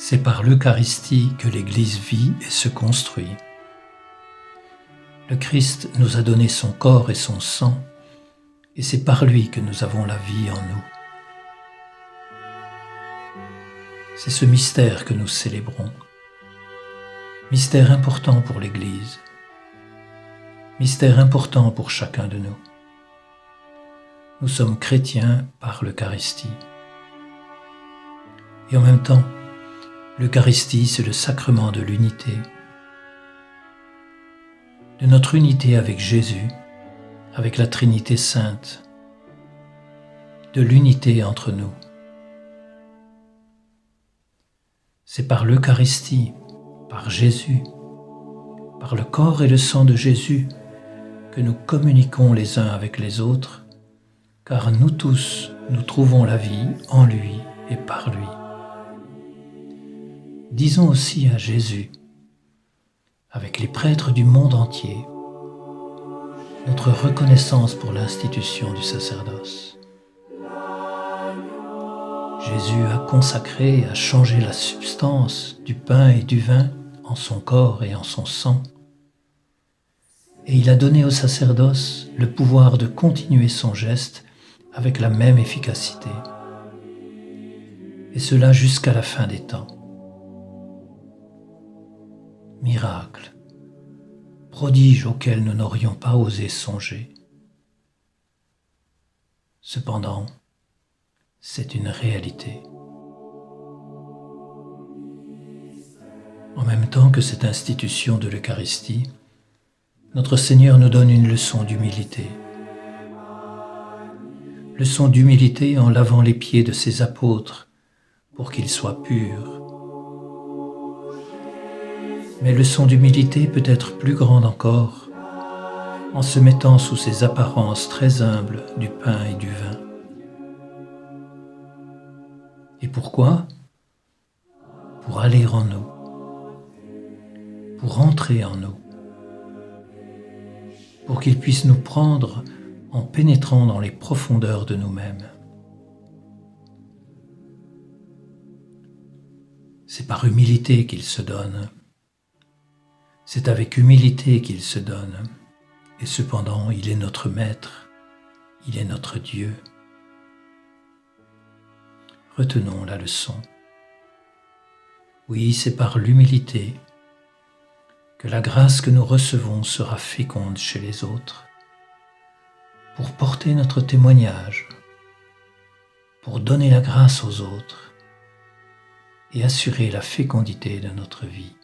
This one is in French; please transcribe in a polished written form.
C'est par l'Eucharistie que l'Église vit et se construit. Le Christ nous a donné son corps et son sang, et c'est par lui que nous avons la vie en nous. C'est ce mystère que nous célébrons. Mystère important pour l'Église. Mystère important pour chacun de nous. Nous sommes chrétiens par l'Eucharistie. Et en même temps, l'Eucharistie, c'est le sacrement de l'unité. De notre unité avec Jésus, avec la Trinité sainte. De l'unité entre nous. C'est par l'Eucharistie, par Jésus, par le corps et le sang de Jésus, que nous communiquons les uns avec les autres, car nous tous, nous trouvons la vie en lui et par lui. Disons aussi à Jésus, avec les prêtres du monde entier, notre reconnaissance pour l'institution du sacerdoce. Jésus a consacré et a changé la substance du pain et du vin en son corps et en son sang. Et il a donné au sacerdoce le pouvoir de continuer son geste avec la même efficacité. Et cela jusqu'à la fin des temps. Miracle, prodige auquel nous n'aurions pas osé songer. Cependant, c'est une réalité. En même temps que cette institution de l'Eucharistie, notre Seigneur nous donne une leçon d'humilité. Leçon d'humilité en lavant les pieds de ses apôtres pour qu'ils soient purs. Mais leçon d'humilité peut être plus grande encore en se mettant sous ces apparences très humbles du pain et du vin. Et pourquoi ? Pour aller en nous, pour entrer en nous, pour qu'il puisse nous prendre en pénétrant dans les profondeurs de nous-mêmes. C'est par humilité qu'il se donne. C'est avec humilité qu'il se donne. Et cependant, il est notre Maître, il est notre Dieu. Retenons la leçon. Oui, c'est par l'humilité que la grâce que nous recevons sera féconde chez les autres, pour porter notre témoignage, pour donner la grâce aux autres et assurer la fécondité de notre vie.